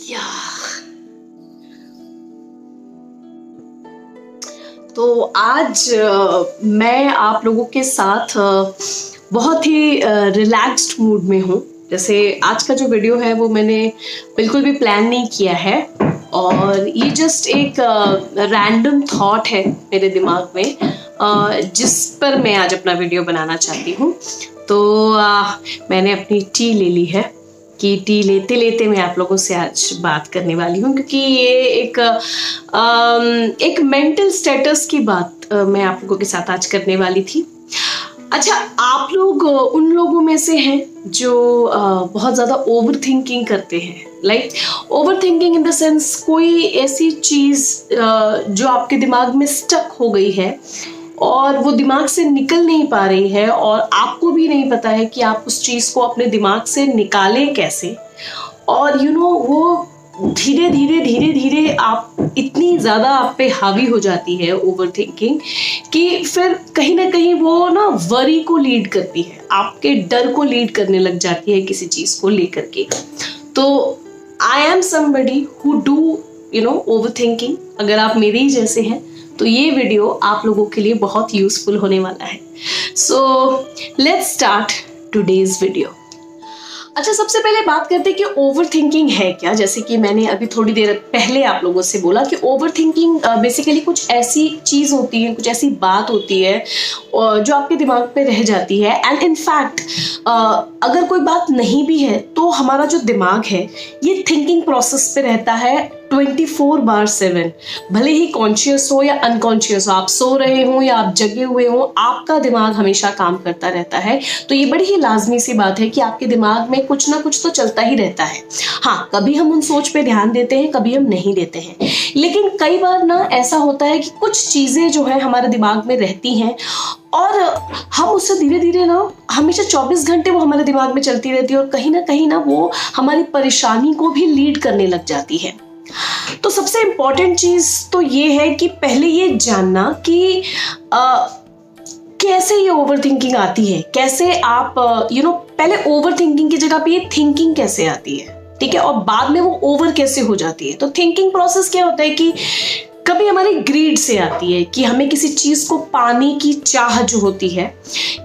या तो आज मैं आप लोगों के साथ बहुत ही रिलैक्स्ड मूड में हूँ। जैसे आज का जो वीडियो है वो मैंने बिल्कुल भी प्लान नहीं किया है और ये जस्ट एक रैंडम थॉट है मेरे दिमाग में जिस पर मैं आज अपना वीडियो बनाना चाहती हूँ। तो मैंने अपनी टी ले ली है कि टी लेते लेते मैं आप लोगों से आज बात करने वाली हूँ, क्योंकि ये एक मेंटल स्टेटस की बात मैं आप लोगों के साथ आज करने वाली थी। अच्छा, आप लोग उन लोगों में से हैं जो बहुत ज़्यादा ओवर थिंकिंग करते हैं। Like over thinking in the sense कोई ऐसी चीज़ जो आपके दिमाग में स्टक हो गई है और वो दिमाग से निकल नहीं पा रही है और आपको भी नहीं पता है कि आप उस चीज़ को अपने दिमाग से निकालें कैसे। और वो धीरे धीरे आप इतनी ज़्यादा आप पे हावी हो जाती है ओवर थिंकिंग कि फिर कहीं ना कहीं वो ना वरी को लीड करती है, आपके डर को लीड करने लग जाती है किसी चीज़ को लेकर के। तो I am somebody who do over thinking. अगर आप मेरे ही जैसे हैं तो ये वीडियो आप लोगों के लिए बहुत यूजफुल होने वाला है। So let's start today's video. अच्छा, सबसे पहले बात करते हैं कि ओवर थिंकिंग है क्या। जैसे कि मैंने अभी थोड़ी देर पहले आप लोगों से बोला कि ओवर थिंकिंग बेसिकली कुछ ऐसी चीज़ होती है, कुछ ऐसी बात होती है जो आपके दिमाग पे रह जाती है। एंड इन फैक्ट अगर कोई बात नहीं भी है तो हमारा जो दिमाग है ये थिंकिंग प्रोसेस पे रहता है 24/7। भले ही कॉन्शियस हो या अनकॉन्शियस हो, आप सो रहे हो या आप जगे हुए हो, आपका दिमाग हमेशा काम करता रहता है। तो ये बड़ी ही लाजमी सी बात है कि आपके दिमाग में कुछ ना कुछ तो चलता ही रहता है। हाँ, कभी हम उन सोच पे ध्यान देते हैं, कभी हम नहीं देते हैं, लेकिन कई बार ना ऐसा होता है कि कुछ चीज़ें जो है हमारे दिमाग में रहती हैं और हम उससे धीरे धीरे ना हमेशा 24 घंटे वो हमारे दिमाग में चलती रहती है और कहीं ना वो हमारी परेशानी को भी लीड करने लग जाती है। तो सबसे इम्पोर्टेंट चीज तो ये है कि पहले ये जानना कि कैसे ये ओवर थिंकिंग आती है, कैसे आप पहले ओवर थिंकिंग की जगह पे ये थिंकिंग कैसे आती है, ठीक है, और बाद में वो ओवर कैसे हो जाती है। तो थिंकिंग प्रोसेस क्या होता है कि कभी हमारी ग्रीड से आती है कि हमें किसी चीज को पाने की चाह जो होती है,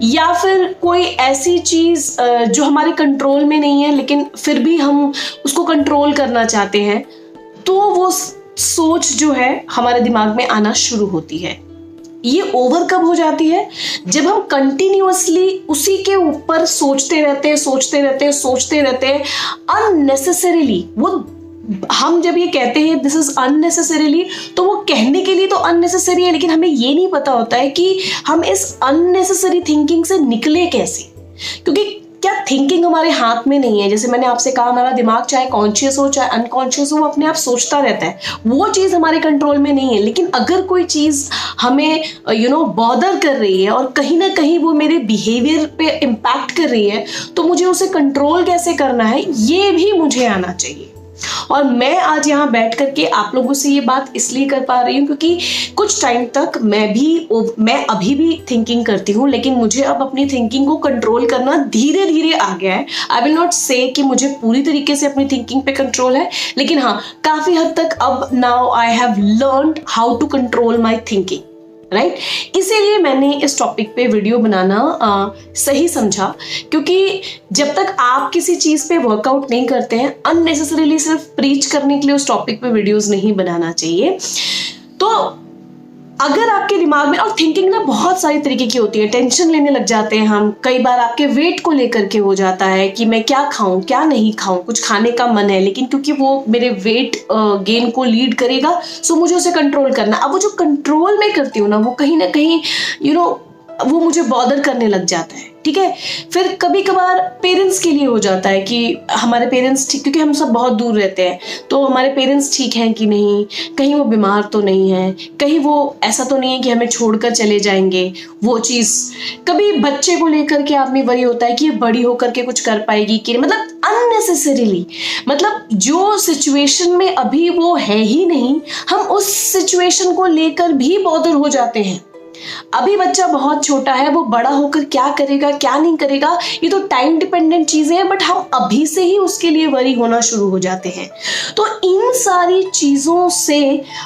या फिर कोई ऐसी चीज जो हमारे कंट्रोल में नहीं है लेकिन फिर भी हम उसको कंट्रोल करना चाहते हैं, तो वो सोच जो है हमारे दिमाग में आना शुरू होती है। ये ओवर कब हो जाती है? जब हम कंटिन्यूअसली उसी के ऊपर सोचते रहते हैं अननेसेसरीली। वो हम जब ये कहते हैं दिस इज अननेसेसरीली, तो वो कहने के लिए तो अननेसेसरी है, लेकिन हमें ये नहीं पता होता है कि हम इस अननेसेसरी थिंकिंग से निकले कैसे। क्योंकि क्या थिंकिंग हमारे हाथ में नहीं है। जैसे मैंने आपसे कहा, हमारा दिमाग चाहे कॉन्शियस हो चाहे अनकॉन्शियस हो, वो अपने आप सोचता रहता है, वो चीज़ हमारे कंट्रोल में नहीं है। लेकिन अगर कोई चीज़ हमें बॉदर कर रही है और कहीं ना कहीं वो मेरे बिहेवियर पे इम्पैक्ट कर रही है, तो मुझे उसे कंट्रोल कैसे करना है ये भी मुझे आना चाहिए। और मैं आज यहाँ बैठ करके आप लोगों से ये बात इसलिए कर पा रही हूँ क्योंकि कुछ टाइम तक मैं अभी भी थिंकिंग करती हूँ, लेकिन मुझे अब अपनी थिंकिंग को कंट्रोल करना धीरे धीरे आ गया है। आई विल नॉट से कि मुझे पूरी तरीके से अपनी थिंकिंग पे कंट्रोल है, लेकिन हाँ, काफी हद तक अब now I have learned how to control my thinking, right. इसीलिए मैंने इस टॉपिक पे वीडियो बनाना सही समझा, क्योंकि जब तक आप किसी चीज़ पे वर्कआउट नहीं करते हैं, अननेसेसरीली सिर्फ प्रीच करने के लिए उस टॉपिक पे वीडियोस नहीं बनाना चाहिए। तो अगर आपके दिमाग में, और थिंकिंग ना बहुत सारी तरीके की होती है, टेंशन लेने लग जाते हैं हम, कई बार आपके वेट को लेकर के हो जाता है कि मैं क्या खाऊं क्या नहीं खाऊं, कुछ खाने का मन है लेकिन क्योंकि वो मेरे वेट गेन को लीड करेगा, सो मुझे उसे कंट्रोल करना। अब वो जो कंट्रोल में करती हूँ ना, वो कहीं ना कहीं वो मुझे बॉदर करने लग जाता है, ठीक है। फिर कभी कभार पेरेंट्स के लिए हो जाता है कि हमारे पेरेंट्स ठीक, क्योंकि हम सब बहुत दूर रहते हैं, तो हमारे पेरेंट्स ठीक हैं कि नहीं, कहीं वो बीमार तो नहीं है, कहीं वो ऐसा तो नहीं है कि हमें छोड़कर चले जाएंगे, वो चीज़। कभी बच्चे को लेकर के आदमी वरी होता है कि ये बड़ी होकर के कुछ कर पाएगी कि, मतलब अननेसेसरीली, मतलब जो सिचुएशन में अभी वो है ही नहीं, हम उस सिचुएशन को लेकर भी बॉदर हो जाते हैं, अभी बच्चा बहुत छोटा है, वो बड़ा होकर क्या करेगा क्या नहीं करेगा ये तो टाइम डिपेंडेंट चीजें हैं, बट हम अभी से ही उसके लिए वरी होना शुरू हो जाते हैं। तो इन सारी चीजों से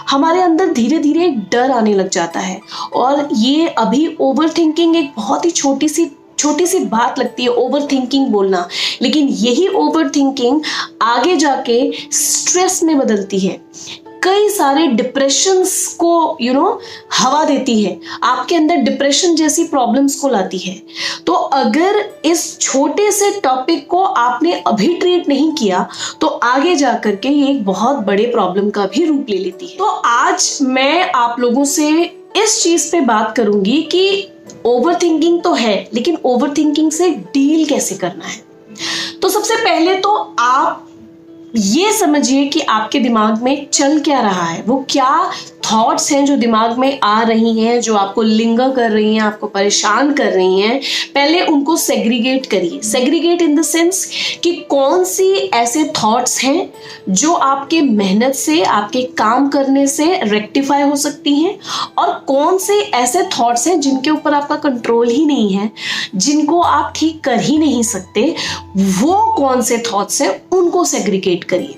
हमारे अंदर धीरे धीरे एक डर आने लग जाता है। और ये अभी ओवर थिंकिंग एक बहुत ही छोटी सी बात लगती है ओवर थिंकिंग बोलना, लेकिन यही ओवर थिंकिंग आगे जाके स्ट्रेस में बदलती है, कई सारे डिप्रेशंस को हवा देती है, आपके अंदर डिप्रेशन जैसी प्रॉब्लम्स को लाती है। तो अगर इस छोटे से टॉपिक को आपने अभी ट्रीट नहीं किया तो आगे जाकर के ये एक बहुत बड़े प्रॉब्लम का भी रूप ले लेती है। तो आज मैं आप लोगों से इस चीज पे बात करूंगी कि ओवर थिंकिंग तो है, लेकिन ओवर थिंकिंग से डील कैसे करना है। तो सबसे पहले तो आप ये समझिए कि आपके दिमाग में चल क्या रहा है, वो क्या थॉट्स हैं जो दिमाग में आ रही हैं, जो आपको लिंगर कर रही हैं, आपको परेशान कर रही हैं। पहले उनको सेग्रीगेट करिए। सेग्रीगेट इन द सेंस कि कौन सी ऐसे थॉट्स हैं जो आपके मेहनत से, आपके काम करने से रेक्टिफाई हो सकती हैं, और कौन से ऐसे थॉट्स हैं जिनके ऊपर आपका कंट्रोल ही नहीं है, जिनको आप ठीक कर ही नहीं सकते। वो कौन से थॉट्स हैं उनको सेग्रीगेट करिए।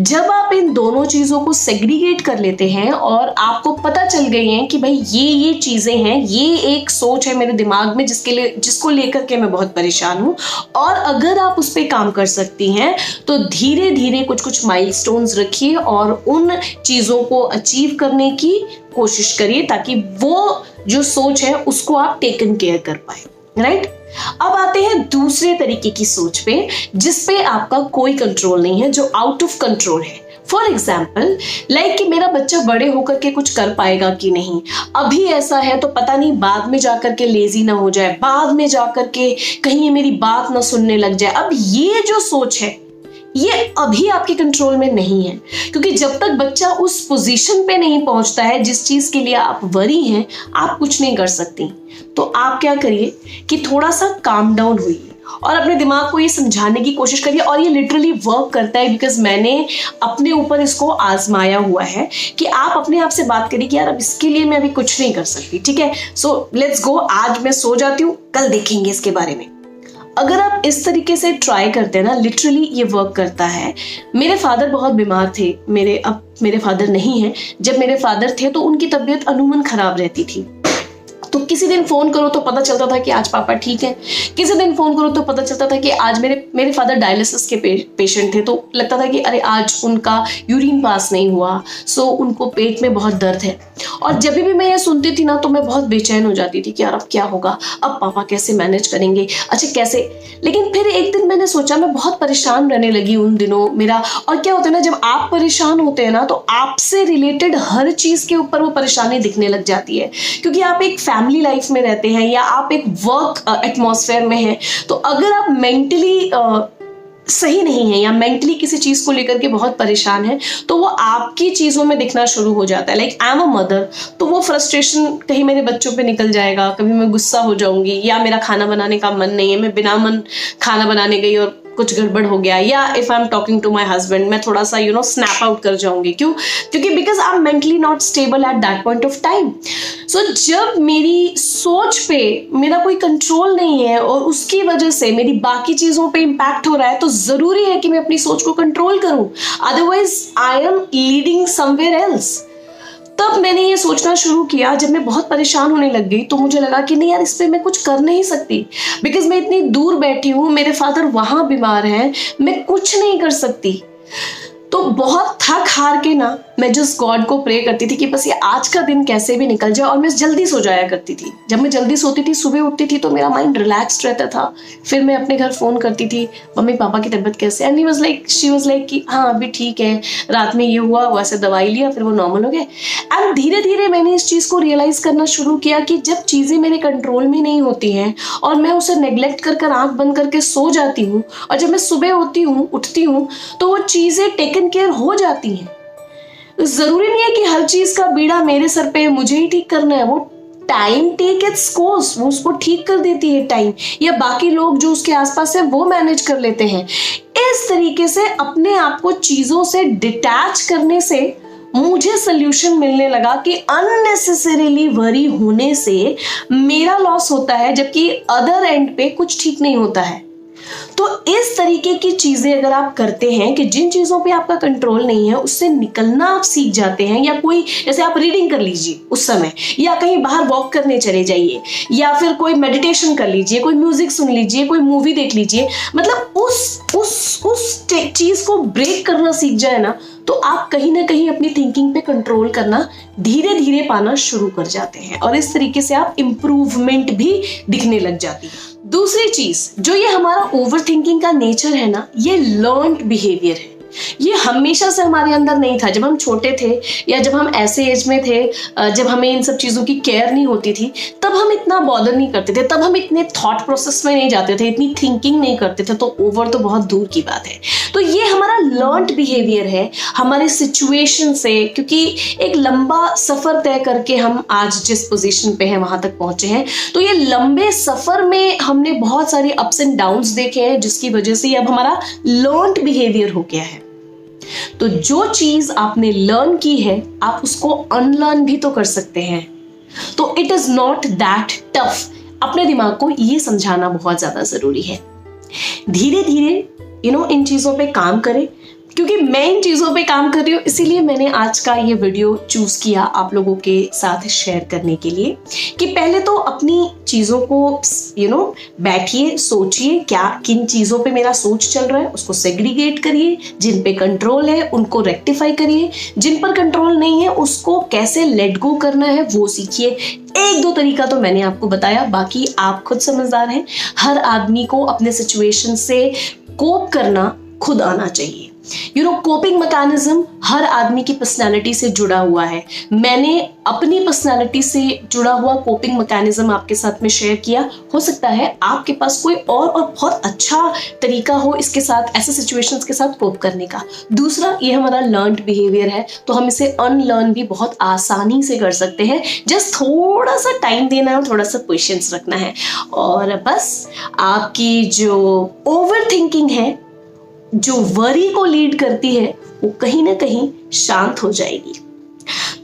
जब आप इन दोनों चीजों को सेग्रीगेट कर लेते हैं और आपको पता चल गई है कि भाई ये चीजें हैं, ये एक सोच है मेरे दिमाग में जिसको लेकर के मैं बहुत परेशान हूं, और अगर आप उस पर काम कर सकती हैं तो धीरे धीरे कुछ माइलस्टोन्स रखिए और उन चीजों को अचीव करने की कोशिश करिए, ताकि वो जो सोच है उसको आप टेकन केयर कर पाए। राइट? अब आते हैं दूसरे तरीके की सोच पे, जिसपे आपका कोई कंट्रोल नहीं है, जो आउट ऑफ कंट्रोल है। फॉर एग्जाम्पल लाइक कि मेरा बच्चा बड़े होकर के कुछ कर पाएगा कि नहीं, अभी ऐसा है तो पता नहीं बाद में जाकर के लेजी ना हो जाए, बाद में जाकर के कहीं ये मेरी बात ना सुनने लग जाए। अब ये जो सोच है ये अभी आपके कंट्रोल में नहीं है, क्योंकि जब तक बच्चा उस पोजीशन पे नहीं पहुंचता है जिस चीज के लिए आप वरी हैं, आप कुछ नहीं कर सकती। तो आप क्या करिए कि थोड़ा सा काम डाउन होइए और अपने दिमाग को ये समझाने की कोशिश करिए। और ये लिटरली वर्क करता है, बिकॉज मैंने अपने ऊपर इसको आजमाया हुआ है कि आप अपने आप से बात करिए कि यार अब इसके लिए मैं अभी कुछ नहीं कर सकती, ठीक है, सो लेट्स गो, आज मैं सो जाती हूँ, कल देखेंगे इसके बारे में। अगर आप इस तरीके से ट्राई करते हैं ना, लिटरली ये वर्क करता है। मेरे फादर बहुत बीमार थे, अब मेरे फादर नहीं हैं। जब मेरे फादर थे तो उनकी तबीयत अमूमन खराब रहती थी। तो किसी दिन फोन करो तो पता चलता था कि आज पापा ठीक है, किसी दिन फोन करो तो पता चलता था कि आज मेरे फादर डायलिसिस के पेशेंट थे, तो लगता था कि अरे आज उनका यूरिन पास नहीं हुआ, सो उनको पेट में बहुत दर्द है। और जब भी मैं ये सुनती थी ना तो मैं बहुत बेचैन हो जाती थी कि यार अब क्या होगा, अब पापा कैसे मैनेज करेंगे, अच्छा कैसे। लेकिन फिर एक दिन मैंने सोचा, मैं बहुत परेशान रहने लगी उन दिनों मेरा। और क्या होता है ना, जब आप परेशान होते हैं ना तो आपसे रिलेटेड हर चीज के ऊपर वो परेशानी दिखने लग जाती है, क्योंकि आप एक फैमिली लाइफ में रहते हैं या आप एक वर्क एटमॉस्फेयर में हैं। तो अगर आप मेंटली सही नहीं है या मेंटली किसी चीज को लेकर के बहुत परेशान है तो वो आपकी चीजों में दिखना शुरू हो जाता है। Like I am a mother, तो वो फ्रस्ट्रेशन कहीं मेरे बच्चों पे निकल जाएगा, कभी मैं गुस्सा हो जाऊंगी, या मेरा खाना बनाने का मन नहीं है, मैं बिना मन खाना बनाने गई और कुछ गड़बड़ हो गया, या if I am talking to my husband मैं थोड़ा सा स्नैप आउट कर जाऊंगी। क्योंकि because I am mentally not stable at that point of time. So जब मेरी सोच पे मेरा कोई कंट्रोल नहीं है और उसकी वजह से मेरी बाकी चीजों पे इम्पैक्ट हो रहा है, तो जरूरी है कि मैं अपनी सोच को कंट्रोल करूं, otherwise I am leading somewhere else. तब मैंने ये सोचना शुरू किया, जब मैं बहुत परेशान होने लग गई तो मुझे लगा कि नहीं यार, इस पे मैं कुछ कर नहीं सकती, बिकॉज मैं इतनी दूर बैठी हूँ, मेरे फादर वहां बीमार हैं, मैं कुछ नहीं कर सकती। तो बहुत थक हार के ना मैं जस्ट गॉड को प्रे करती थी कि बस ये आज का दिन कैसे भी निकल जाए। और मैं जल्दी सो जाया करती थी। जब मैं जल्दी सोती थी, सुबह उठती थी तो मेरा माइंड रिलैक्स्ड रहता था। फिर मैं अपने घर फोन करती थी, मम्मी पापा की तबीयत कैसे, एंड शी वाज लाइक कि हाँ अभी ठीक है, रात में ये हुआ, वैसे दवाई लिया, फिर वो नॉर्मल हो गए। एंड धीरे धीरे मैंने इस चीज़ को रियलाइज करना शुरू किया कि जब चीज़ें मेरे कंट्रोल में नहीं होती हैं और मैं उसे नेग्लेक्ट कर आँख बंद करके सो जाती हूँ, और जब मैं सुबह उठती हूँ तो वो चीज़ें टेकन केयर हो जाती हैं। जरूरी नहीं है कि हर चीज का बीड़ा मेरे सर पे मुझे ही ठीक करना है। वो टाइम टेक इट्स कोर्स, वो उसको ठीक कर देती है टाइम, या बाकी लोग जो उसके आसपास है वो मैनेज कर लेते हैं। इस तरीके से अपने आप को चीजों से डिटैच करने से मुझे सोल्यूशन मिलने लगा कि अननेसेसरीली वरी होने से मेरा लॉस होता है, जबकि अदर एंड पे कुछ ठीक नहीं होता है। तो इस तरीके की चीजें अगर आप करते हैं कि जिन चीजों पे आपका कंट्रोल नहीं है उससे निकलना आप सीख जाते हैं, या कोई जैसे आप रीडिंग कर लीजिए उस समय, या कहीं बाहर वॉक करने चले जाइए, या फिर कोई मेडिटेशन कर लीजिए, कोई म्यूजिक सुन लीजिए, कोई मूवी देख लीजिए, मतलब उस चीज को ब्रेक करना सीख जाए ना, तो आप कहीं ना कहीं अपनी थिंकिंग पे कंट्रोल करना धीरे धीरे पाना शुरू कर जाते हैं, और इस तरीके से आप इंप्रूवमेंट भी दिखने लग जाती है। दूसरी चीज, जो ये हमारा ओवर थिंकिंग का नेचर है ना, ये लर्न्ड बिहेवियर है। ये हमेशा से हमारे अंदर नहीं था। जब हम छोटे थे या जब हम ऐसे एज में थे जब हमें इन सब चीज़ों की केयर नहीं होती थी, तब हम इतना बॉदर नहीं करते थे, तब हम इतने थॉट प्रोसेस में नहीं जाते थे, इतनी थिंकिंग नहीं करते थे, तो ओवर तो बहुत दूर की बात है। तो ये हमारा लर्न्ड बिहेवियर है हमारे सिचुएशन से, क्योंकि एक लंबा सफ़र तय करके हम आज जिस पोजीशन पे हैं वहाँ तक पहुँचे हैं। तो ये लंबे सफ़र में हमने बहुत सारे अप्स एंड डाउन्स देखे हैं, जिसकी वजह से अब हमारा लर्न्ड बिहेवियर हो गया है। तो जो चीज आपने लर्न की है आप उसको अनलर्न भी तो कर सकते हैं। तो it is not that tough. अपने दिमाग को ये समझाना बहुत ज्यादा जरूरी है। धीरे धीरे इन चीजों पे काम करें, क्योंकि मैं इन चीज़ों पे काम कर रही हूँ, इसीलिए मैंने आज का ये वीडियो चूज़ किया आप लोगों के साथ शेयर करने के लिए, कि पहले तो अपनी चीज़ों को बैठिए, सोचिए क्या किन चीज़ों पे मेरा सोच चल रहा है, उसको सेग्रीगेट करिए, जिन पे कंट्रोल है उनको रेक्टिफाई करिए, जिन पर कंट्रोल नहीं है उसको कैसे लेट गो करना है वो सीखिए। एक दो तरीका तो मैंने आपको बताया, बाकी आप खुद समझदार हैं। हर आदमी को अपने सिचुएशन से कोप करना खुद आना चाहिए। कोपिंग मैकेनिज्म हर आदमी की पर्सनालिटी से जुड़ा हुआ है। मैंने अपनी पर्सनालिटी से जुड़ा हुआ कोपिंग मैकेनिज्म आपके साथ में शेयर किया। हो सकता है आपके पास कोई और बहुत अच्छा तरीका हो इसके साथ, ऐसे सिचुएशंस के साथ कोप करने का। दूसरा, ये हमारा लर्न्ड बिहेवियर है, तो हम इसे अनलर्न भी बहुत आसानी से कर सकते हैं। जस्ट थोड़ा सा टाइम देना है और थोड़ा सा पेशेंस रखना है, और बस आपकी जो ओवर थिंकिंग है, जो वरी को लीड करती है, वो कहीं ना कहीं शांत हो जाएगी।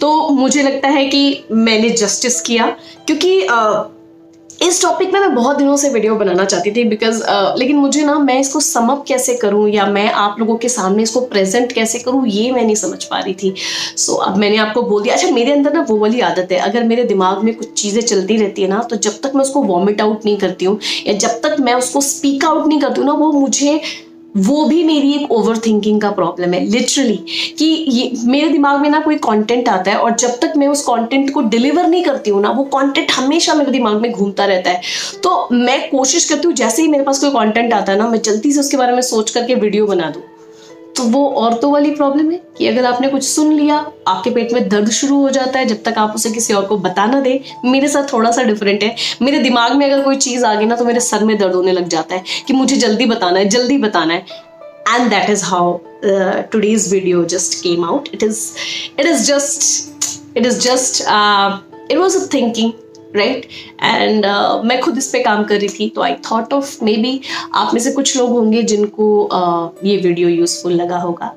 तो मुझे लगता है कि मैंने जस्टिस किया, क्योंकि इस टॉपिक में मैं बहुत दिनों से वीडियो बनाना चाहती थी, बिकॉज लेकिन मुझे मैं इसको सम अप कैसे करूं या मैं आप लोगों के सामने इसको प्रेजेंट कैसे करूं ये मैं नहीं समझ पा रही थी। सो अब मैंने आपको बोल दिया। अच्छा, मेरे अंदर वो वाली आदत है, अगर मेरे दिमाग में कुछ चीज़ें चलती रहती है ना, तो जब तक मैं उसको वॉमिट आउट नहीं करती हूँ या जब तक मैं उसको स्पीक आउट नहीं करती हूँ ना, वो भी मेरी एक ओवर थिंकिंग का प्रॉब्लम है लिटरली। कि ये मेरे दिमाग में कोई कंटेंट आता है और जब तक मैं उस कंटेंट को डिलीवर नहीं करती हूँ ना, वो कंटेंट हमेशा मेरे दिमाग में घूमता रहता है। तो मैं कोशिश करती हूँ जैसे ही मेरे पास कोई कंटेंट आता है ना, मैं जल्दी से उसके बारे में सोच करके वीडियो बना दूँ। तो वो औरतों वाली प्रॉब्लम है कि अगर आपने कुछ सुन लिया, आपके पेट में दर्द शुरू हो जाता है जब तक आप उसे किसी और को बता ना दे। मेरे साथ थोड़ा सा डिफरेंट है। मेरे दिमाग में अगर कोई चीज़ आ गई ना, तो मेरे सर में दर्द होने लग जाता है कि मुझे जल्दी बताना है, जल्दी बताना है। And that is how today's video just came out. It was a thinking, right? And मैं खुद इस पे काम कर रही थी, तो I thought of maybe आप में से कुछ लोग होंगे जिनको ये वीडियो यूजफुल लगा होगा।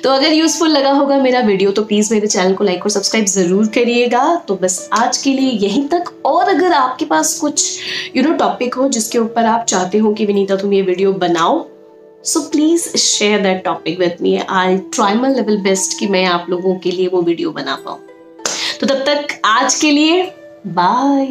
तो अगर यूजफुल लगा होगा मेरा वीडियो, तो प्लीज़ मेरे चैनल को लाइक और सब्सक्राइब ज़रूर करिएगा। तो बस आज के लिए यहीं तक। और अगर आपके पास कुछ टॉपिक हो जिसके ऊपर आप चाहते हो कि विनीता तुम ये वीडियो बनाओ, so please share that topic with me. I try my level best कि मैं आप लोगों के लिए वो वीडियो बना पाऊँ। तो तब तक आज के लिए बाय।